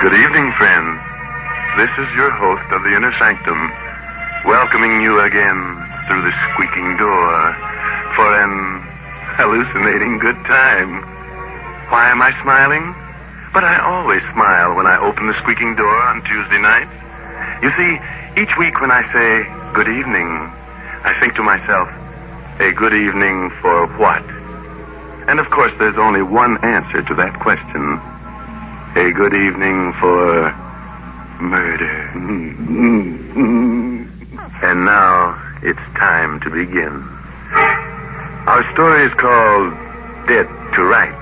Good evening, friends. This is your host of the Inner Sanctum, welcoming you again through the squeaking door for an hallucinating good time. Why am I smiling? But I always smile when I open the squeaking door on Tuesday nights. You see, each week when I say good evening, I think to myself, a good evening for what? And of course, there's only one answer to that question. A good evening for murder. And now it's time to begin. Our story is called Dead to Rights.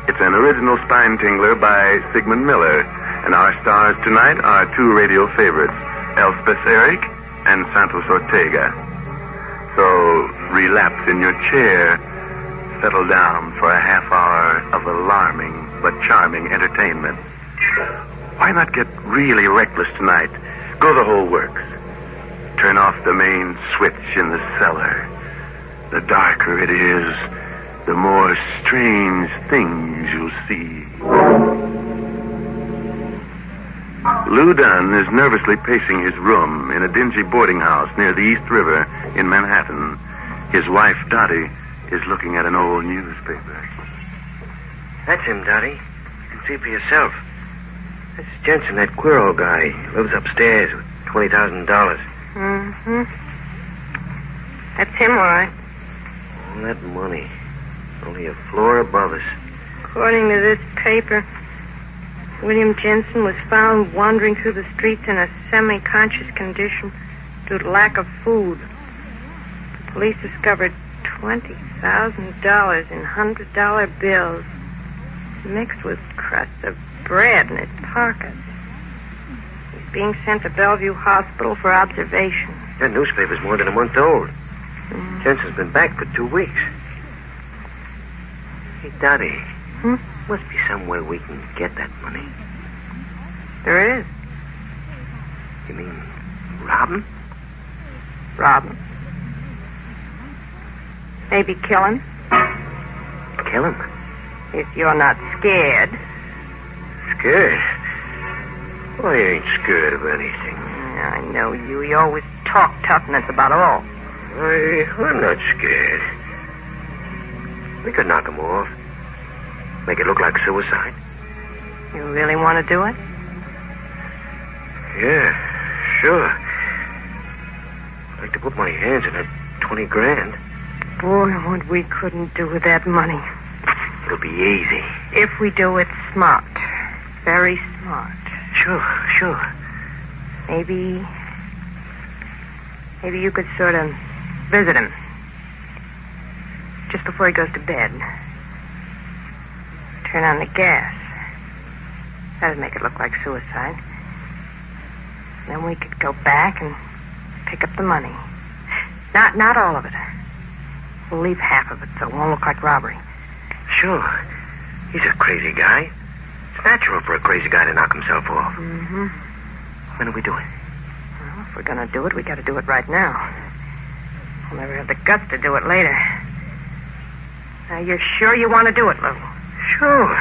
It's an original spine tingler by Sigmund Miller, and our stars tonight are two radio favorites, Elspeth Eric and Santos Ortega. So relapse in your chair, settle down for a half hour of alarming but charming entertainment. Why not get really reckless tonight? Go the whole works. Turn off the main switch in the cellar. The darker it is, the more strange things you'll see. Lou Dunn is nervously pacing his room in a dingy boarding house near the East River in Manhattan. His wife, Dottie, is looking at an old newspaper. That's him, Dottie. You can see for yourself. That's Jensen, that Quirrell guy. Lives upstairs with $20,000. Mm-hmm. That's him, all right. All that money. Only a floor above us. According to this paper, William Jensen was found wandering through the streets in a semi-conscious condition due to lack of food. The police discovered $20,000 in $100 bills mixed with crusts of bread in his pockets. He's being sent to Bellevue Hospital for observation. That newspaper's more than a month old. Jensen's been back for 2 weeks. Hey, Dottie. Must be some way we can get that money. There is. You mean rob him? Rob him. Maybe kill him. Kill him? If you're not scared. Scared? Well, I ain't scared of anything. I know you. You always talk toughness about all. I'm not scared. We could knock him off. Make it look like suicide. You really want to do it? Yeah, sure. I'd like to put my hands in that 20 grand. Boy, what we couldn't do with that money. It'll be easy. If we do it smart. Very smart. Sure. Maybe you could sort of visit him. Just before he goes to bed. Turn on the gas. That'd make it look like suicide. Then we could go back and pick up the money. Not all of it. We'll leave half of it so it won't look like robbery. Sure. He's a crazy guy. It's natural for a crazy guy to knock himself off. Mm-hmm. When do we do it? Well, if we're going to do it, we got to do it right now. We'll never have the guts to do it later. Now, you're sure you want to do it, Lou? Sure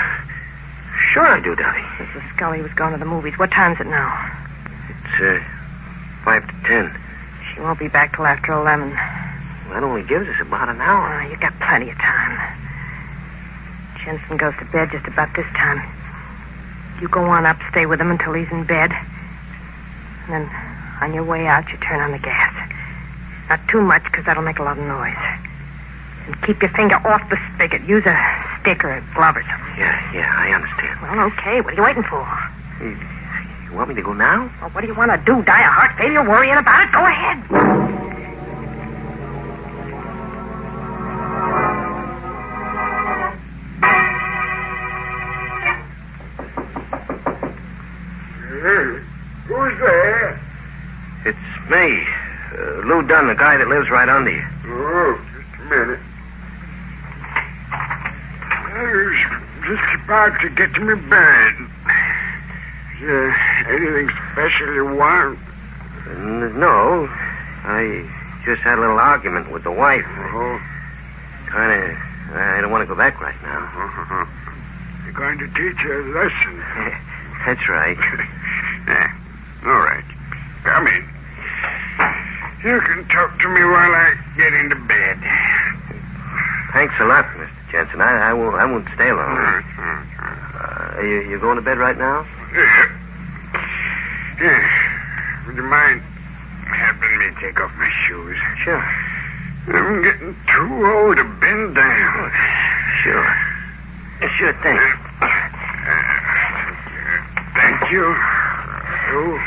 I do, Dottie. Mrs. Scully was going to the movies. What time is it now? It's 5 to 10. She won't be back till after 11. Well, that only gives us about an hour. You got plenty of time. Jensen goes to bed just about this time. You go on up, stay with him until he's in bed. And then on your way out, you turn on the gas. Not too much, because that'll make a lot of noise. And keep your finger off the spigot. Use a stick or a glove or something. Yeah, I understand. Well, okay. What are you waiting for? You want me to go now? Well, what do you want to do? Die of heart failure worrying about it? Go ahead. Who's there? It's me. Lou Dunn, the guy that lives right under you. Oh, just a minute. I was just about to get to my bed. Is there anything special you want? No. I just had a little argument with the wife. Oh. I don't want to go back right now. You're going to teach her a lesson. That's right. All right. Come in. You can talk to me while I get into bed. Thanks a lot, Mr. Jensen. I won't stay long. You going to bed right now? Yeah. Would you mind helping me take off my shoes? Sure. I'm getting too old to bend down. Sure. Sure thing. Thank you. Oh.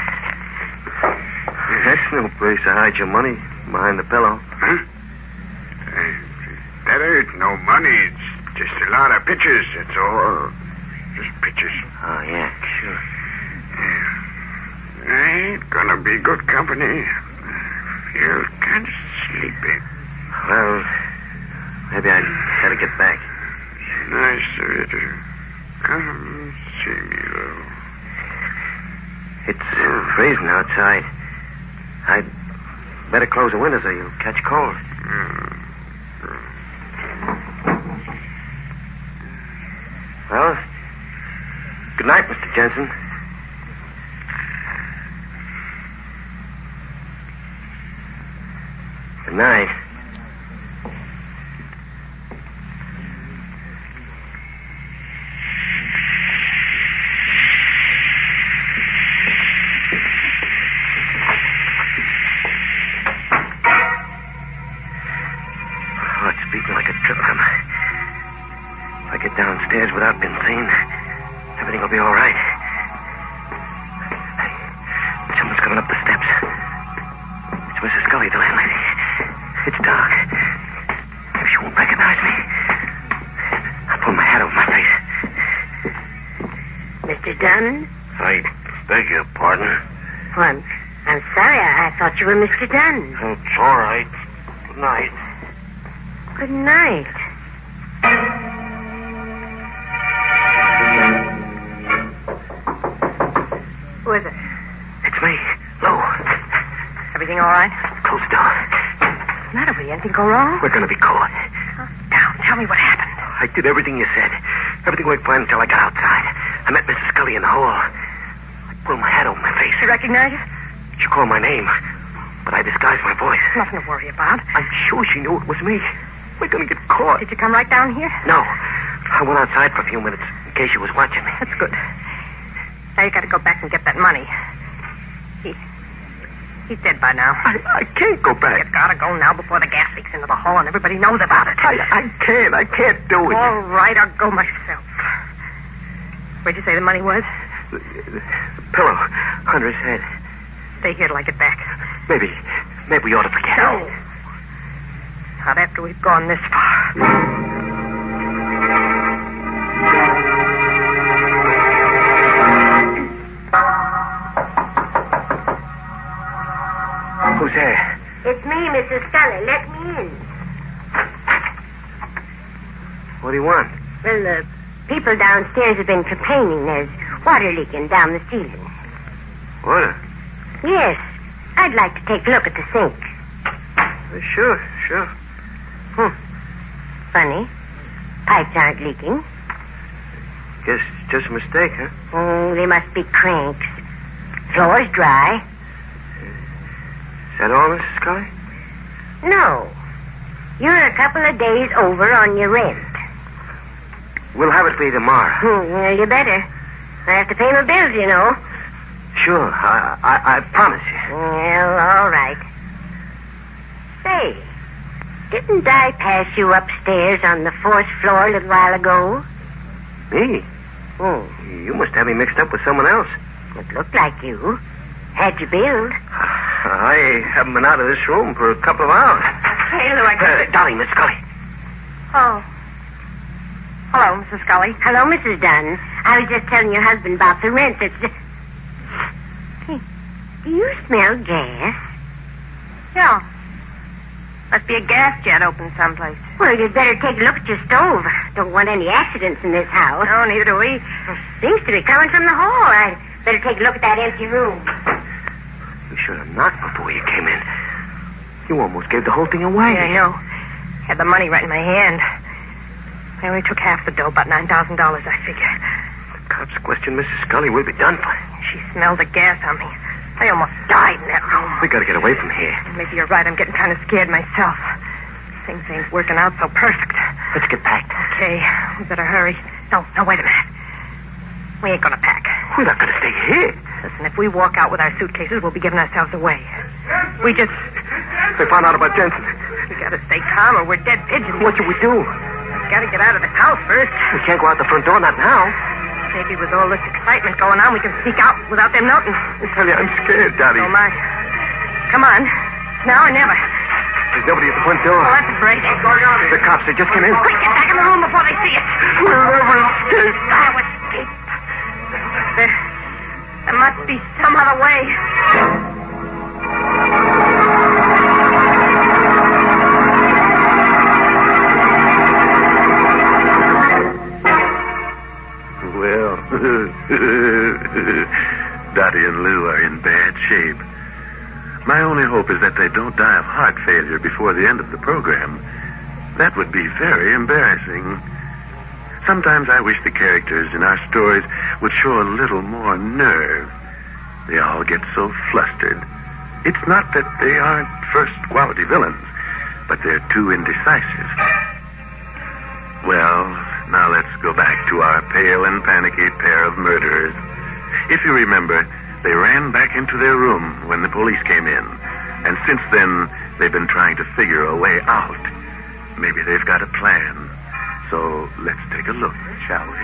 That's no place to hide your money, behind the pillow. Huh? That ain't no money. It's just a lot of pictures, that's all. Just pictures. Oh, yeah, sure. Yeah. I ain't gonna be good company. I feel kind of sleepy. Well, maybe I'd better get back. Nice of you to come see me, though. It's freezing outside. I'd better close the windows or you'll catch cold. Well, good night, Mr. Jensen. Good night. Oh, it's beating like a trip hammer. If I get downstairs without being seen, everything will be all right. Hey, someone's coming up the steps. It's Mrs. Scully, the landlady. It's dark. She won't recognize me. I'll pull my hat over my face. Mr. Dunn? I beg your pardon. Oh, I'm sorry. I thought you were Mr. Dunn. It's all right. Good night. Good night. Who is it? It's me, Lou. Everything all right? Close the door. What's the matter with you? Anything go wrong? We're going to be caught. Now, tell me what happened. I did everything you said. Everything went fine until I got outside. I met Mrs. Scully in the hall. I pulled my hat over my face. She recognize you? She called my name, but I disguised my voice. Nothing to worry about. I'm sure she knew it was me. We're going to get caught. Did you come right down here? No. I went outside for a few minutes in case she was watching me. That's good. Now you got to go back and get that money. He's dead by now. I can't go back. You gotta go now before the gas leaks into the hall and everybody knows about it. I can't do it. All right, I'll go myself. Where'd you say the money was? The pillow under his head. Stay here till I get back. Maybe we ought to forget. No. Not after we've gone this far. Who's there? It's me, Mrs. Scully. Let me in. What do you want? Well, the people downstairs have been complaining there's water leaking down the ceiling. Water? Yes. I'd like to take a look at the sink. Sure. Funny. Pipes aren't leaking. Guess just a mistake, huh? Oh, they must be cranks. Floor's dry. Is that all, Mrs. Scully? No. You're a couple of days over on your rent. We'll have it for you tomorrow. Well, you better. I have to pay my bills, you know. Sure, I promise you. Well, all right. Say, didn't I pass you upstairs on the 4th floor a little while ago? Me? Oh. You must have me mixed up with someone else. It looked like you. Had you billed? I haven't been out of this room for a couple of hours. Hey, Lou, Darling, Miss Scully. Oh. Hello, Mrs. Scully. Hello, Mrs. Dunn. I was just telling your husband about the rent. It's just... Hey, do you smell gas? Yeah. Must be a gas jet open someplace. Well, you'd better take a look at your stove. Don't want any accidents in this house. No, neither do we. Seems to be coming from the hall. I'd better take a look at that empty room. You should have knocked before you came in. You almost gave the whole thing away. Yeah, I know. Had the money right in my hand. I only took half the dough, about $9,000, I figure. Cops question Mrs. Scully, we'll be done for. She smelled the gas on me. I almost died in that room. We gotta get away from here. Maybe you're right. I'm getting kind of scared myself. Things ain't working out so perfect. Let's get packed. Okay, we better hurry. No, wait a minute. We ain't gonna pack. We're not gonna stay here. Listen, if we walk out with our suitcases, we'll be giving ourselves away. We just... They found out about Jensen. We gotta stay calm or we're dead pigeons. What should we do? We gotta get out of the house first. We can't go out the front door, not now. Maybe with all this excitement going on, we can sneak out without them noting. I tell you, I'm scared, Daddy. Oh, my. Come on. Now or never. There's nobody at the front door. Well, that's a break. The cops, they just came in. Quick, get back in the room before they see us. We'll never escape. I'll escape. There must be some other way. Well, Dottie and Lou are in bad shape. My only hope is that they don't die of heart failure before the end of the program. That would be very embarrassing. Sometimes I wish the characters in our stories would show a little more nerve. They all get so flustered. It's not that they aren't first-quality villains, but they're too indecisive. Well, now let's go back to our pale and panicky pair of murderers. If you remember, they ran back into their room when the police came in. And since then, they've been trying to figure a way out. Maybe they've got a plan. So let's take a look, shall we?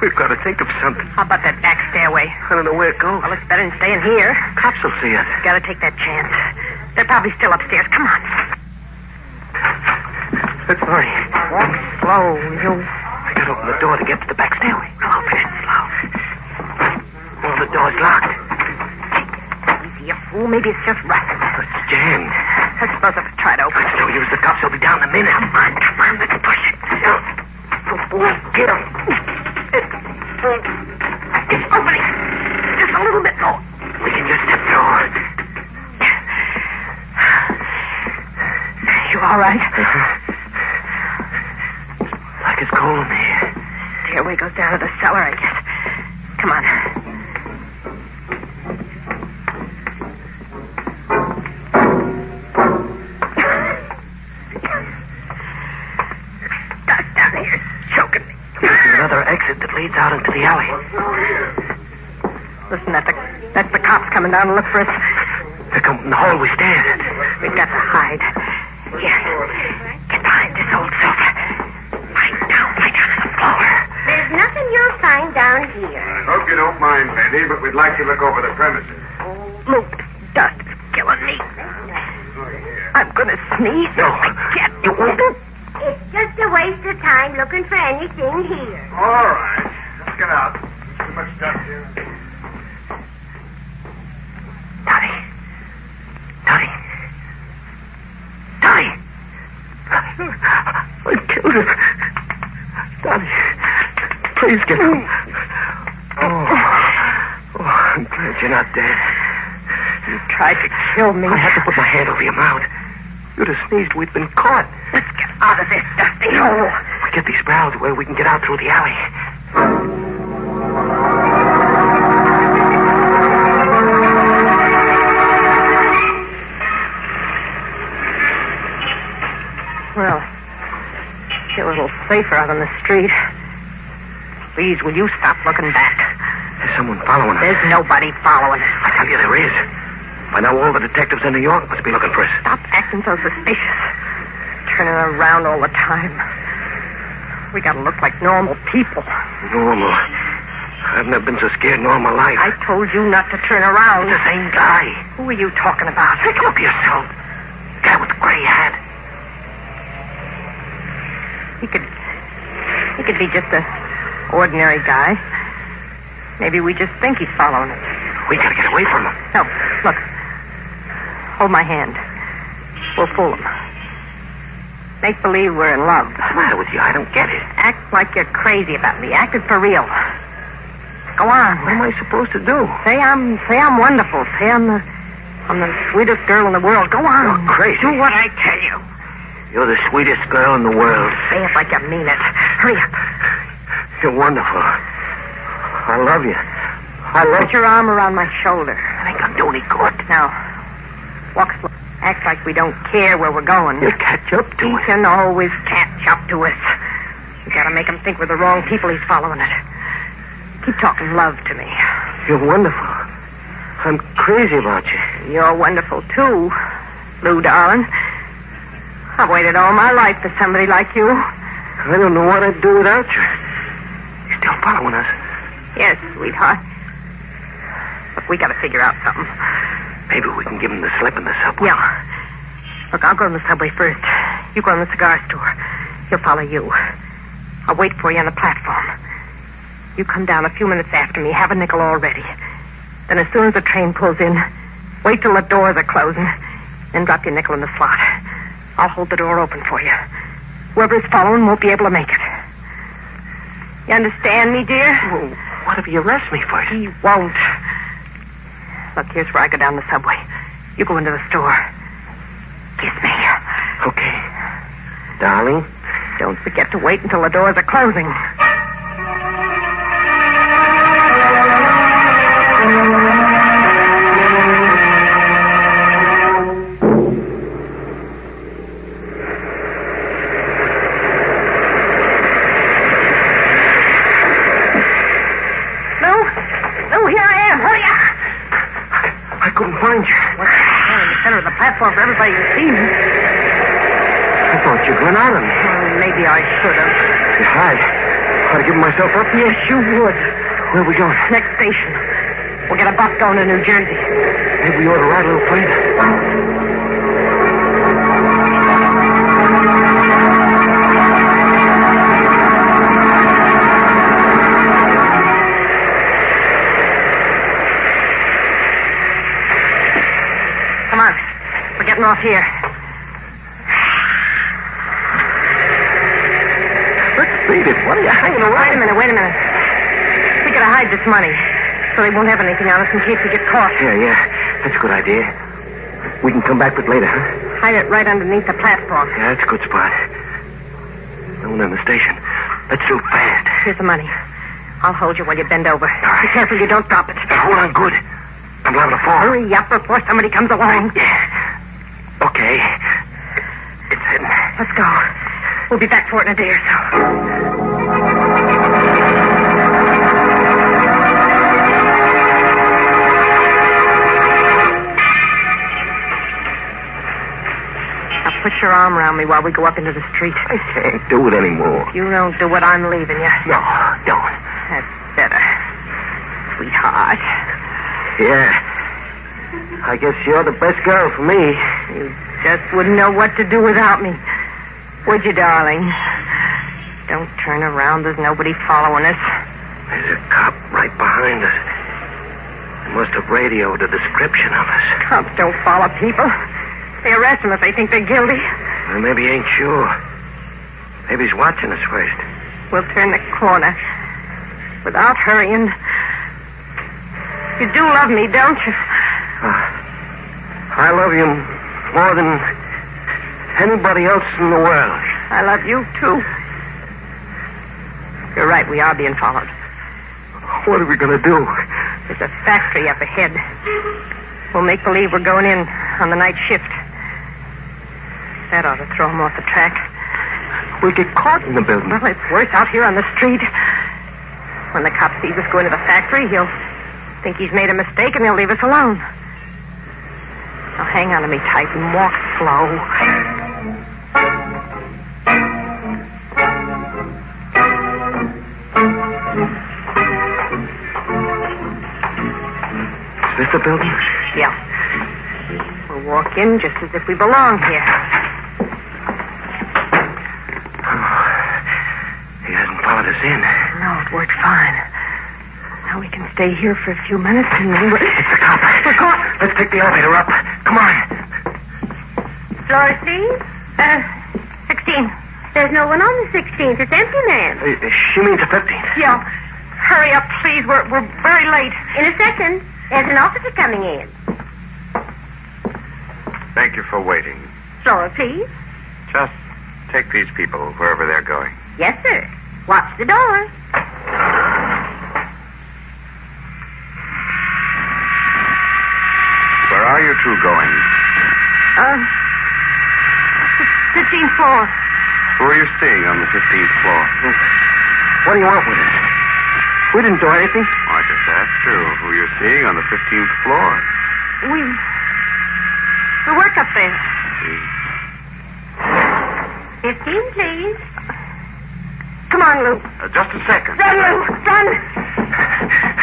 We've got to think of something. How about that back stairway? I don't know where it goes. Well, it's better than staying here. Cops will see us. Gotta take that chance. They're probably still upstairs. Come on. Let's hurry. Walk slow, you. I gotta open the door to get to the back stairway. I'll open it slow. Oh, the door's locked. Easy, you fool. Maybe it's just rust. It's jammed. I suppose if I try to open it. It's no use. The cops will be down in a minute. Come on. Let's push it. Get him. It's opening. Just a little bit more. We can just step through. You all right? Like it's cold in here. Stairway goes down to the cellar, I guess. Come on. Stuck down here. Choking me. There's another exit that leads out into the alley. Listen, that's the cops coming down to look for us. They come from the hallway stairs. We've got to hide. Here. Get behind this old sofa. Lie down on the floor. There's nothing you'll find down here. I hope you don't mind, Betty, but we'd like to look over the premises. Luke, dust is killing me. I'm going to sneeze. No. I can't. You won't. It's just a waste of time looking for anything here. All right. Let's get out. Too much stuff here. Dottie. I killed her. Dottie, please get her. Oh, I'm glad you're not dead. You tried to kill me. I had to put my hand over your mouth. You'd have sneezed. We'd been caught. Let's get out of this, Dusty. No. We get these barrels where we can get out through the alley. Well, feel a little safer out on the street. Please, will you stop looking back? There's someone following us. There's nobody following us. I tell you, there is. By now, all the detectives in New York must be looking for us. Stop acting so suspicious. Turning around all the time. We gotta look like normal people. Normal. I've never been so scared in all my life. I told you not to turn around. The same guy. Who are you talking about? Take a look at yourself. Guy with the gray hat. He could be just a ordinary guy. Maybe we just think he's following us. We gotta get away from him. No, look. Hold my hand. We'll fool him. Make believe we're in love. What's the matter with you? I don't get it. Act like you're crazy about me. Act it for real. Go on. What am I supposed to do? Say I'm wonderful. Say I'm the sweetest girl in the world. Go on. You're crazy. Do what I tell you. You're the sweetest girl in the world. Say it like you mean it. Hurry up. You're wonderful. I love you. I love Put your arm around my shoulder. I ain't gonna do any good. Now, walk slow. Act like we don't care where we're going. You'll catch up to He it. can always catch up to us. You gotta make him think we're the wrong people he's following it. Keep talking love to me. You're wonderful. I'm crazy about you. You're wonderful, too, Lou, darling. I've waited all my life for somebody like you. I don't know what I'd do without you. You're still following us. Yes, sweetheart. Look, we gotta figure out something. Maybe we can give him the slip in the subway. Yeah. Look, I'll go in the subway first. You go in the cigar store. He'll follow you. I'll wait for you on the platform. You come down a few minutes after me. Have a nickel all ready. Then as soon as the train pulls in, wait till the doors are closing. Then drop your nickel in the slot. I'll hold the door open for you. Whoever's following won't be able to make it. You understand me, dear? Well, what if he arrests me first? He won't. Look, here's where I go down the subway. You go into the store. Kiss me. Okay. Darling? Don't forget to wait until the doors are closing. Lou, here I am. Hurry up. I couldn't find you. What's in the center of the platform for everybody to see me? I thought you'd run out on me. Maybe I should have. You hide. Ought to give myself up? Yes, you would. Where are we going? Next station. We'll get a bus going to New Jersey. Maybe we ought to ride a little further. Come on. We're getting off here. Let's beat it. What are you hanging around? Wait a minute. We gotta hide this money so they won't have anything on us in case we get caught. Yeah. That's a good idea. We can come back with it later, huh? Hide it right underneath the platform. Yeah, that's a good spot. No one in the station. Let's do it fast. Here's the money. I'll hold you while you bend over. right. Be careful you don't drop it. Hold on good. I'm liable to fall. Hurry up before somebody comes along. Yeah. Okay. It's heading. Let's go. We'll be back for it in a day or so. Now put your arm around me while we go up into the street. I can't do it anymore. You don't do it, I'm leaving you. No, don't. That's better. Sweetheart. Yeah. I guess you're the best girl for me. You just wouldn't know what to do without me. Would you, darling? Don't turn around. There's nobody following us. There's a cop right behind us. He must have radioed a description of us. Cops don't follow people. They arrest them if they think they're guilty. Well, maybe he ain't sure. Maybe he's watching us first. We'll turn the corner without hurrying. You do love me, don't you? I love you more than anybody else in the world. I love you, too. You're right, we are being followed. What are we going to do? There's a factory up ahead. We'll make believe we're going in on the night shift. That ought to throw him off the track. We'll get caught in the building. Well, it's worse out here on the street. When the cop sees us go into the factory, he'll think he's made a mistake and he'll leave us alone. Now hang on to me tight and walk slow. Is this the building? Yeah. We'll walk in just as if we belong here. He hasn't followed us in. No, it worked fine. Now we can stay here for a few minutes and then we're... It's the cop. We're caught. Let's take the elevator up. Come on. Floor C? 16. There's no one on the 16th. It's empty, ma'am. She means the 15th. Yeah. Hurry up, please. We're very late. In a second. There's an officer coming in. Thank you for waiting. Floor, please. Just take these people wherever they're going. Yes, sir. Watch the door. 15th floor. Who are you seeing on the 15th floor? What do you want with us? We didn't do anything. I just asked you who you're seeing on the 15th floor. We work up there. 15, please. Come on, Lou. Just a second. Run, Lou. Run.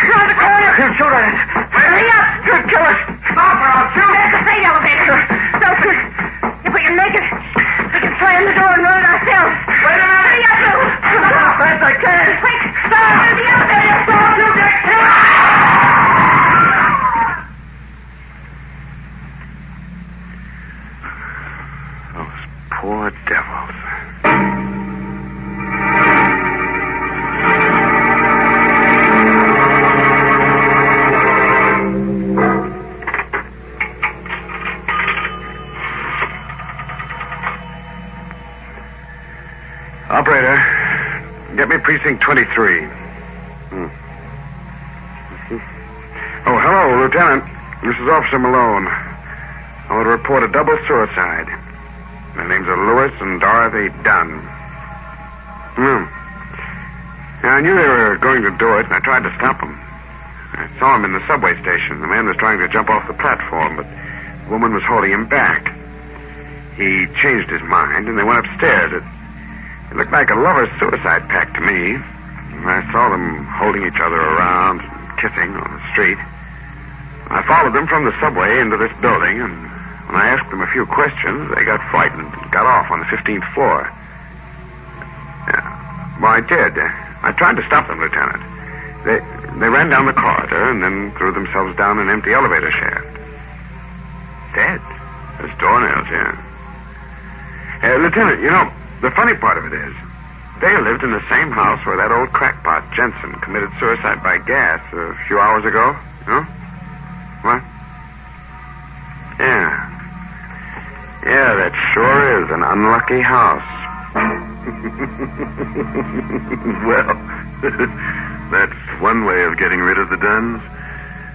Around the corner. He'll shoot at us. Hurry up. He'll kill us. Stop or I'll shoot. There's the freight elevator. Open it. If we can make it, we can slam the door and run it ourselves. Wait a minute. Hurry up, Lou. As fast as I can. Quick. Stop. There's the elevator. Stop. Those poor devils. Operator, get me precinct 23. Oh, hello, Lieutenant. This is Officer Malone. I want to report a double suicide. Their names are Lewis and Dorothy Dunn. I knew they were going to do it, and I tried to stop them. I saw him in the subway station. The man was trying to jump off the platform, but the woman was holding him back. He changed his mind, and they went upstairs. It looked like a lover's suicide pact to me. I saw them holding each other around and kissing on the street. I followed them from the subway into this building, and when I asked them a few questions, they got frightened and got off on the 15th floor. Well, I did. I tried to stop them, Lieutenant. They ran down the corridor and then threw themselves down an empty elevator shaft. Dead? There's doornails, yeah. Lieutenant, you know, the funny part of it is, they lived in the same house where that old crackpot, Jensen, committed suicide by gas a few hours ago. Huh? What? Yeah. Yeah, that sure is an unlucky house. Well, that's one way of getting rid of the Dunns.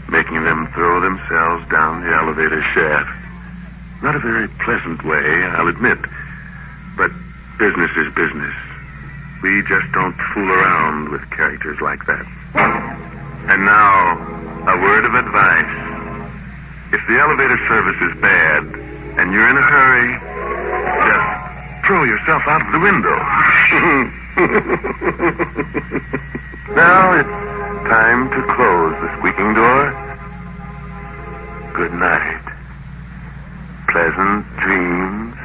Making them throw themselves down the elevator shaft. Not a very pleasant way, I'll admit. But business is business. We just don't fool around with characters like that. And now, a word of advice. If the elevator service is bad and you're in a hurry, just throw yourself out of the window. Now it's time to close the squeaking door. Good night. Pleasant dreams.